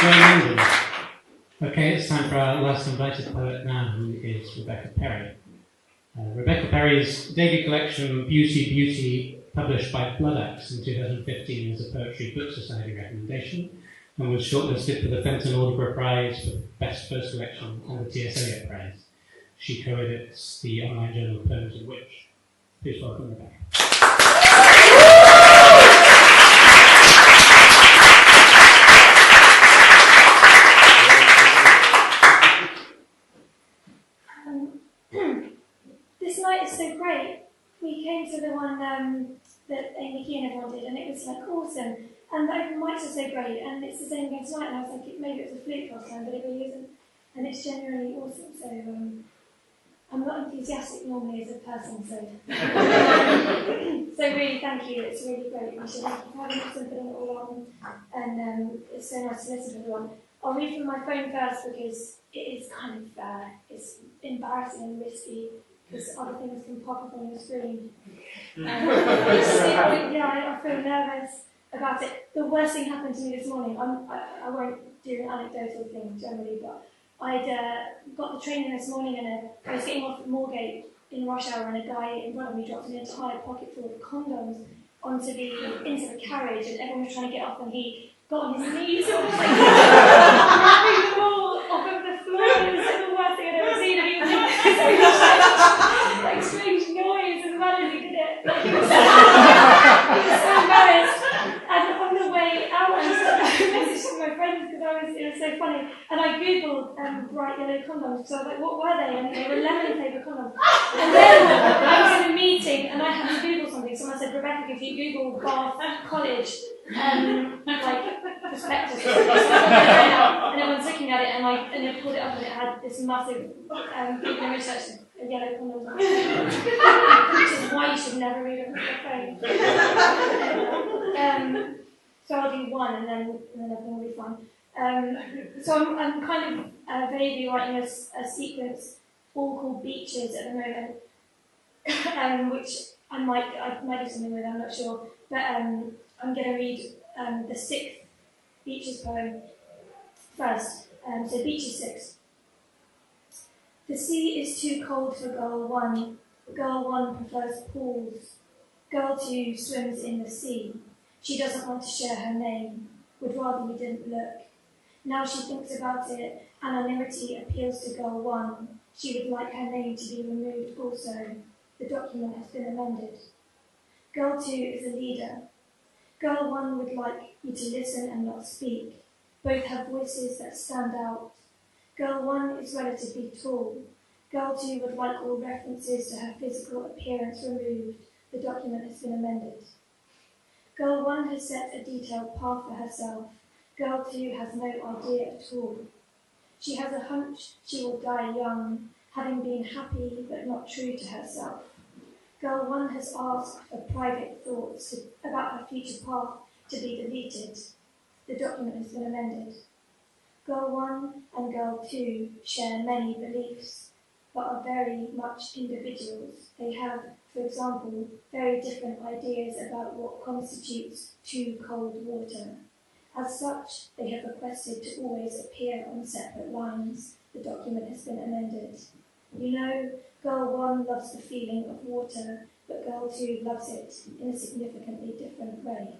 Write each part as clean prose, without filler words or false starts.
very London. Okay, it's time for our last invited poet now, who is Rebecca Perry. Rebecca Perry's daily collection, Beauty, Beauty, published by Blood Axe in 2015 as a Poetry Book Society recommendation, and was shortlisted for the Fenton Aldeburgh Prize for Best First Collection and the T.S. Eliot Prize. She co-edits the online journal Poems and Witch. Please welcome Rebecca. This night is so great. We came to the one that Amy Key and everyone did, and it was like awesome. And the open mics are so great, and it's the same again tonight. And I was like, maybe it was a fluke last time, but it really isn't. And it's genuinely awesome. So I'm not enthusiastic normally as a person, so so really thank you. It's really great. We should have having us and putting it all on, and it's so nice to listen to everyone. I'll read from my phone first because it is kind of it's embarrassing and risky. Because other things can pop up on your screen. I feel nervous about it. The worst thing happened to me this morning. I won't do an anecdotal thing generally, but I'd got the train in this morning and I was getting off at Moorgate in rush hour, and a guy in front of me dropped an entire pocket full of condoms into the carriage, and everyone was trying to get off, and he got on his knees and was like grabbing them all off of the floor. It was like the worst thing I'd ever seen. And he was like strange noise as well as he did it. Like, he was so embarrassed. And on the way out, I messaged my friends because it was so funny. And I googled bright yellow condoms. So I was like, what were they? And they were lemon flavoured condoms. And then I was in a meeting and I had to Google something. Someone said, Rebecca, if you Google Bath College, prospectus, and everyone's looking at it, and I pulled it up, and it had this massive Google image section of yellow condoms, which is why you should never read it on your phone. So I'll do one, and then everything will be fine. So I'm kind of vaguely writing a sequence, all called Beaches at the moment, which I might do something with. I'm not sure, but I'm going to read the 6th Beaches poem first. So Beaches 6. The sea is too cold for girl 1. Girl 1 prefers pools. Girl 2 swims in the sea. She doesn't want to share her name. Would rather we didn't look. Now she thinks about it. Anonymity appeals to girl 1. She would like her name to be removed also. The document has been amended. Girl 2 is a leader. Girl 1 would like you to listen and not speak. Both have voices that stand out. Girl 1 is relatively tall. Girl 2 would like all references to her physical appearance removed. The document has been amended. Girl 1 has set a detailed path for herself. Girl 2 has no idea at all. She has a hunch she will die young, having been happy but not true to herself. Girl 1 has asked for private thoughts about her future path to be deleted. The document has been amended. Girl 1 and Girl 2 share many beliefs, but are very much individuals. They have, for example, very different ideas about what constitutes too cold water. As such, they have requested to always appear on separate lines. The document has been amended. You know, Girl 1 loves the feeling of water, but Girl 2 loves it in a significantly different way.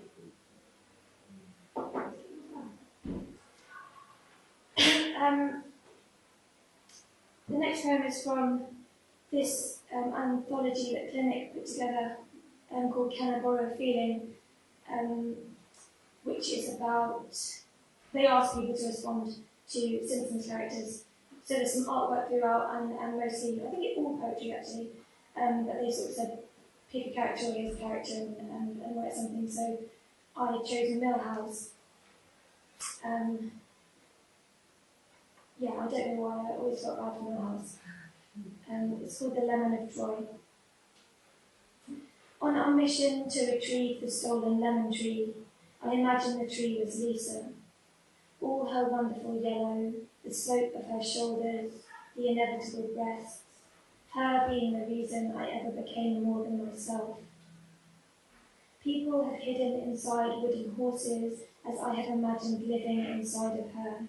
The next poem is from this anthology that Clinic put together called Can I Borrow a Feeling, which is about, they ask people to respond to Simpsons characters. So there's some artwork throughout and mostly, I think it's all poetry actually, but they sort of said pick a character or use a character and write something. So I chose Millhouse. I don't know why I always felt bad for Millhouse. It's called The Lemon of Troy. On our mission to retrieve the stolen lemon tree, I imagined the tree was Lisa. All her wonderful yellow, the slope of her shoulders, the inevitable breasts, her being the reason I ever became more than myself. People had hidden inside wooden horses as I had imagined living inside of her.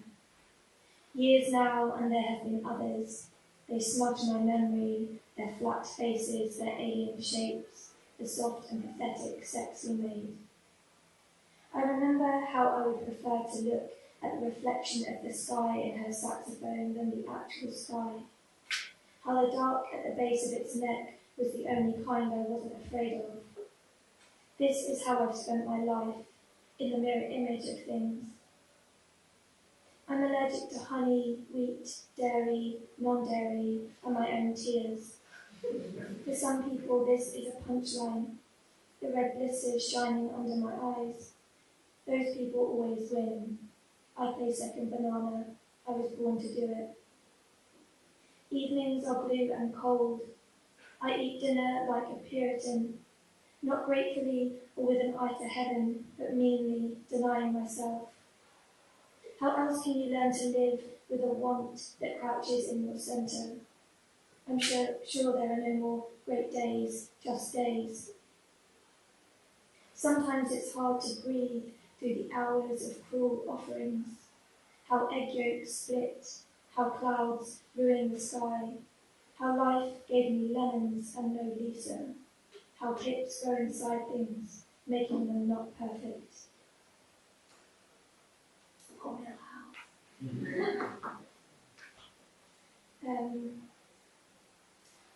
Years now, and there have been others. They smudge my memory, their flat faces, their alien shapes, the soft and pathetic sex we made. I remember how I would prefer to look at the reflection of the sky in her saxophone than the actual sky. How the dark at the base of its neck was the only kind I wasn't afraid of. This is how I've spent my life, in the mirror image of things. I'm allergic to honey, wheat, dairy, non-dairy, and my own tears. For some people, this is a punchline, the red blisters shining under my eyes. Those people always win. I play second banana. I was born to do it. Evenings are blue and cold. I eat dinner like a Puritan, not gratefully or with an eye to heaven, but meanly denying myself. How else can you learn to live with a want that crouches in your centre? I'm sure there are no more great days, just days. Sometimes it's hard to breathe through the hours of cruel offerings. How egg yolks split, how clouds ruin the sky, how life gave me lemons and no Lisa, how clips go inside things, making them not perfect.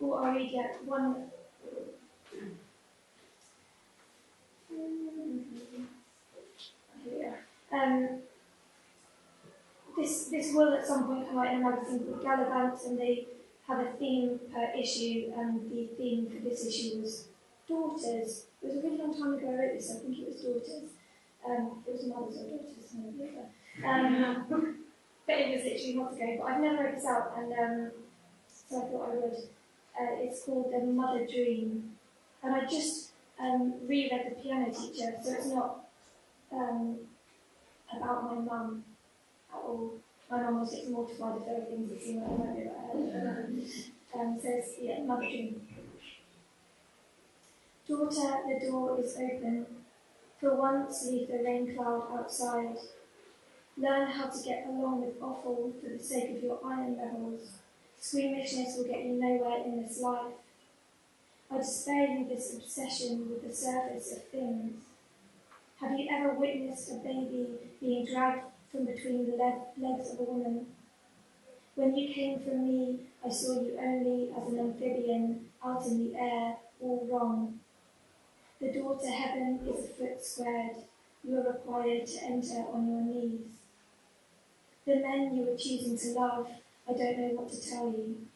Or I read yet one. This will at some point come out in a magazine called Gallivant, and they have a theme per issue, and the theme for this issue was daughters. It was a really long time ago I wrote this, I think it was daughters. It was mothers or daughters, maybe. But it was literally months ago, but I've never read this out, and so I thought I would. It's called The Mother Dream, and I just reread The Piano Teacher, so it's not about my mum at all. My mum always gets mortified if there are things that seem like they might be about her. So it's, Mother Dream. Daughter, the door is open. For once, leave the rain cloud outside. Learn how to get along with offal for the sake of your iron levels. Squeamishness will get you nowhere in this life. I spare you this obsession with the surface of things. Have you ever witnessed a baby being dragged from between the legs of a woman? When you came from me, I saw you only as an amphibian out in the air, all wrong. The door to heaven is a foot squared. You are required to enter on your knees. The men you are choosing to love, I don't know what to tell you.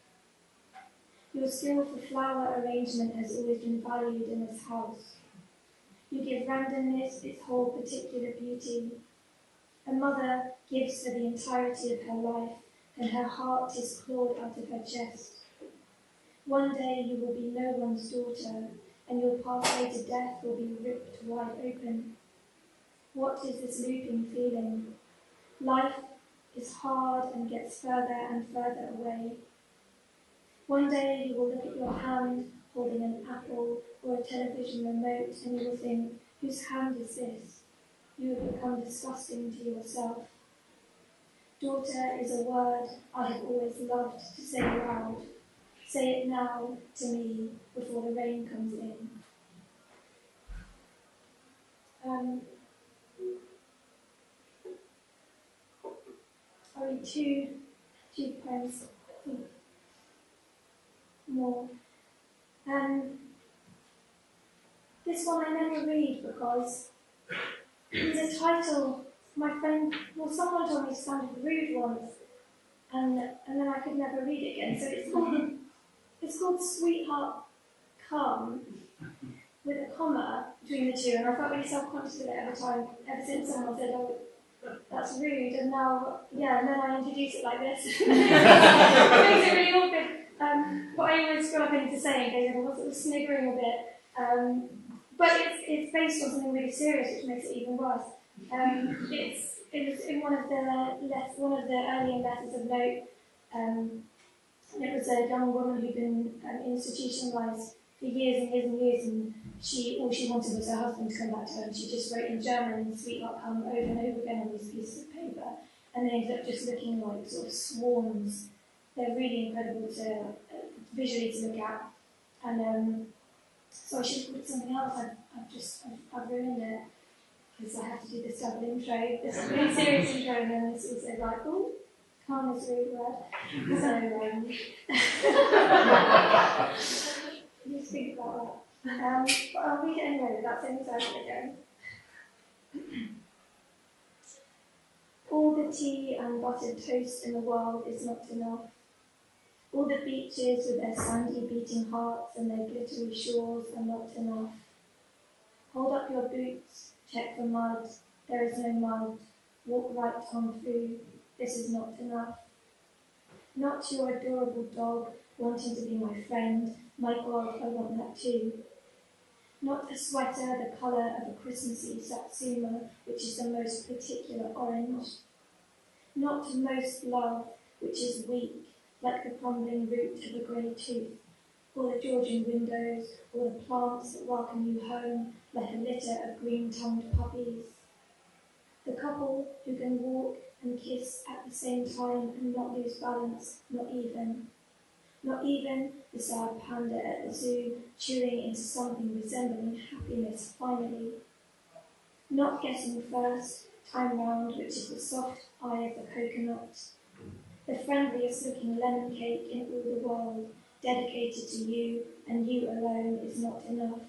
Your skill for flower arrangement has always been valued in this house. You give randomness its whole particular beauty. A mother gives for the entirety of her life, and her heart is clawed out of her chest. One day you will be no one's daughter, and your pathway to death will be ripped wide open. What is this looping feeling? Life is hard and gets further and further away. One day you will look at your hand holding an apple or a television remote, and you will think, whose hand is this? You have become disgusting to yourself. Daughter is a word I have always loved to say aloud. Say it now to me before the rain comes in. I'll read two poems, I think, more. This one I never read because the title, someone told me it sounded rude once, and then I could never read it again. So it's called Sweetheart Come, with a comma between the two, and I felt really self-conscious of it every time, ever since someone said, oh, that's rude, and now, and then I introduce it like this. It makes it really awkward. But I always feel like I need to say it in case everyone's sort of sniggering a bit. But it's based on something really serious, which makes it even worse. It was in one of the earlier letters of note. It was a young woman who'd been institutionalised for years and years and years, and all she wanted was her husband to come back to her, and she just wrote in German, "Sweetheart, come," over and over again on these pieces of paper, and they ended up just looking like sort of swarms. They're really incredible to visually to look at, and so I should have put something else. I've ruined it because I have to do this double intro, this really serious intro, and then this also like, oh, calm is really bad. So just think about that. But I'll read it anyway without saying the title again. All the tea and buttered toast in the world is not enough. All the beaches with their sandy beating hearts and their glittery shores are not enough. Hold up your boots, check for mud, there is no mud. Walk right on through, this is not enough. Not your adorable dog wanting to be my friend, my God, I want that too. Not a sweater the colour of a Christmassy satsuma, which is the most particular orange. Not most love, which is weak, like the crumbling root of a grey tooth, or the Georgian windows, or the plants that welcome you home like a litter of green-tongued puppies. The couple who can walk and kiss at the same time and not lose balance, not even the sad panda at the zoo chewing into something resembling happiness finally. Not getting first time round, which is the soft eye of the coconut. The friendliest looking lemon cake in all the world, dedicated to you and you alone, is not enough.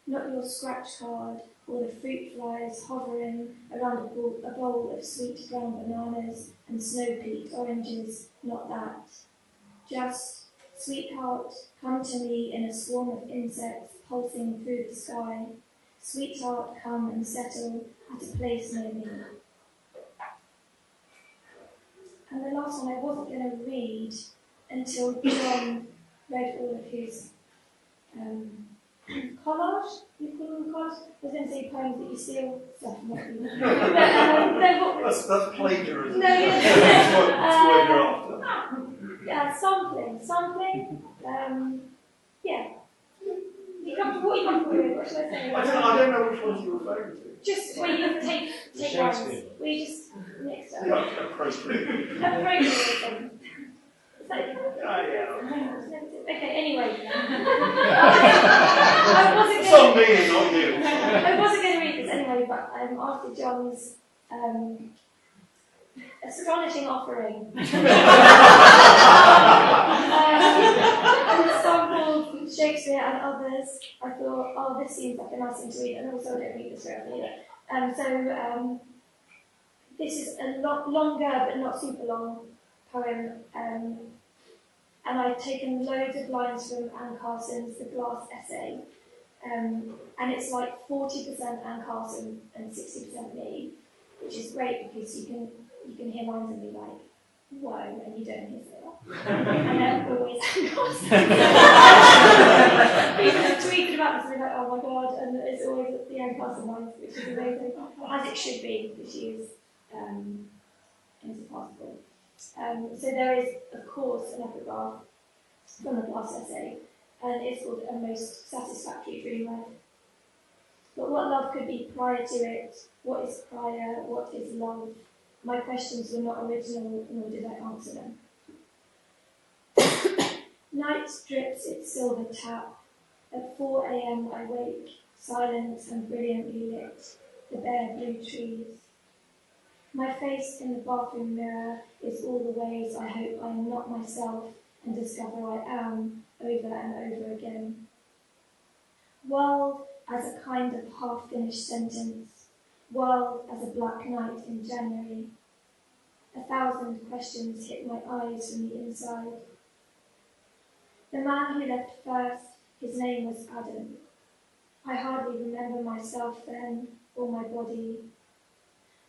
Not your scratch card or the fruit flies hovering around a bowl of sweet brown bananas and snow-peaked oranges, not that. Just, sweetheart, come to me in a swarm of insects pulsing through the sky. Sweetheart, come and settle at a place near me. And the last one I wasn't going to read until John read all of his collage. You call them collage? I was going to say poems that you steal stuff from what you That's plagiarism. No, That's what you're after. Yeah, sampling. Yeah. You come to what you come with? What should I say? I don't know which ones you're referring to. Just where you take ones. Where you just mix up. Yeah, appropriate. Appropriating. Is that okay? Yeah. Okay, anyway. It's on me and not you. I wasn't going to read this anyway, but after John's astonishing offering. Sampled Shakespeare and others, I thought, oh, this seems like a nice thing to read, and also I don't read this very often either. So this is a longer but not super long poem, and I've taken loads of lines from Anne Carson's The Glass Essay, and it's like 40% Anne Carson and 60% me, which is great because you can hear lines and be like, whoa, and you don't hear so. And then always Anne Carson. People have tweeted about this and they're like, oh my god, and it's always the Anne Carson lines, which is amazing, as it should be, because she is unsurpassable. So there is, of course, an epigraph from The Glass Essay, and it's called A Most Satisfactory Dream Life. But what love could be prior to it? What is prior? What is love? My questions were not original, nor did I answer them. Night drips its silver tap. At 4 a.m. I wake, silent and brilliantly lit, the bare blue trees. My face in the bathroom mirror is all the ways I hope I am not myself and discover I am, over and over again. World as a kind of half-finished sentence, world as a black night in January. 1,000 questions hit my eyes from the inside. The man who left first, his name was Adam. I hardly remember myself then, or my body.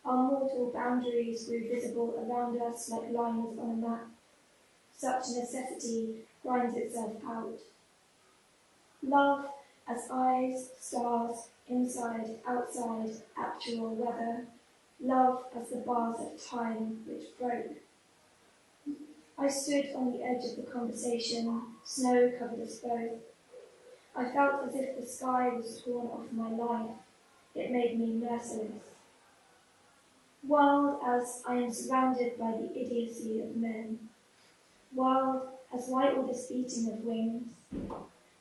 Our mortal boundaries grew visible around us like lines on a map. Such necessity grinds itself out. Love as eyes, stars, inside, outside, actual weather. Love as the bars of time which broke. I stood on the edge of the conversation, snow covered us both. I felt as if the sky was torn off my life. It made me merciless. World as I am surrounded by the idiocy of men. World as why all this beating of wings.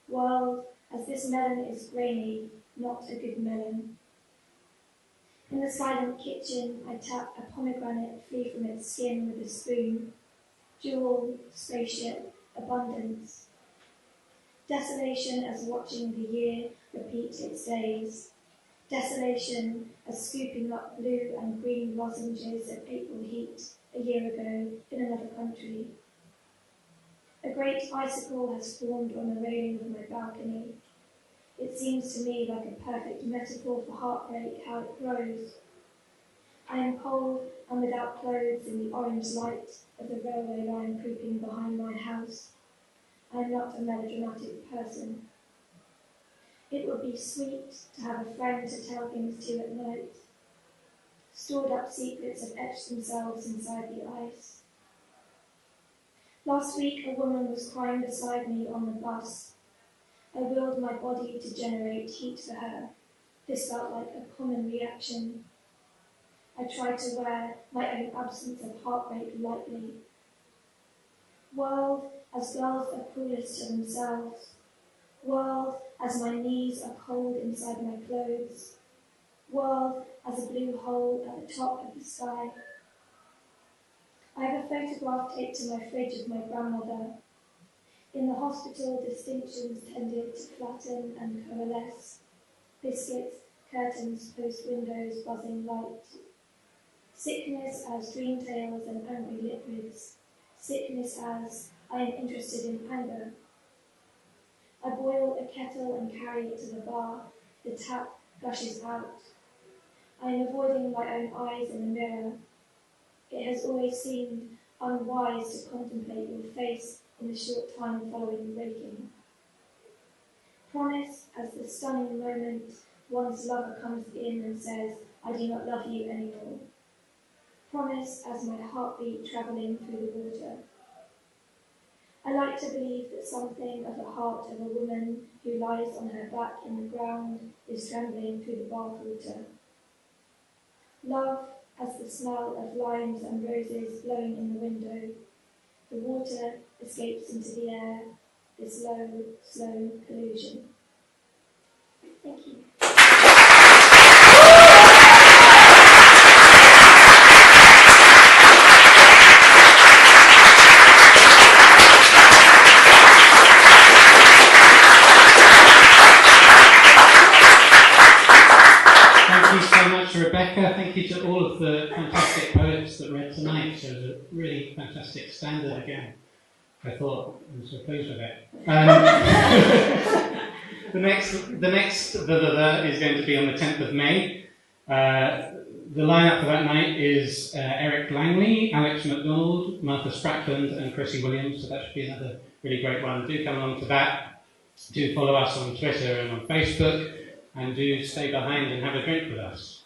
World as this melon is grainy, not a good melon. In the silent kitchen, I tap a pomegranate free from its skin with a spoon. Jewel, spaceship, abundance. Desolation as watching the year repeat its days. Desolation as scooping up blue and green lozenges of April heat a year ago in another country. A great icicle has formed on the railing of my balcony. It seems to me like a perfect metaphor for heartbreak, how it grows. I am cold and without clothes in the orange light of the railway line creeping behind my house. I am not a melodramatic person. It would be sweet to have a friend to tell things to at night. Stored up secrets have etched themselves inside the ice. Last week, a woman was crying beside me on the bus. I willed my body to generate heat for her. This felt like a common reaction. I tried to wear my own absence of heartbreak lightly. World as girls are cruelest to themselves. World as my knees are cold inside my clothes. World as a blue hole at the top of the sky. I have a photograph taped to my fridge of my grandmother. In the hospital, distinctions tended to flatten and coalesce. Biscuits, curtains, post windows, buzzing light. Sickness as dream tales and angry liquids. Sickness as I am interested in anger. I boil a kettle and carry it to the bar. The tap gushes out. I am avoiding my own eyes in the mirror. It has always seemed unwise to contemplate your face in the short time following waking. Promise as the stunning moment one's lover comes in and says, I do not love you anymore. Promise as my heartbeat travelling through the water. I like to believe that something of the heart of a woman who lies on her back in the ground is trembling through the bathwater. Love as the smell of limes and roses blowing in the window. The water escapes into the air, this low, slow collusion. Thank you. Rebecca, thank you to all of the fantastic poets that read tonight. It was a really fantastic standard again. I thought I was so pleased with it. The next is going to be on the 10th of May. The lineup for that night is Eric Langley, Alex McDonald, Martha Sprackland, and Chrissy Williams. So that should be another really great one. Do come along to that. Do follow us on Twitter and on Facebook, and do stay behind and have a drink with us.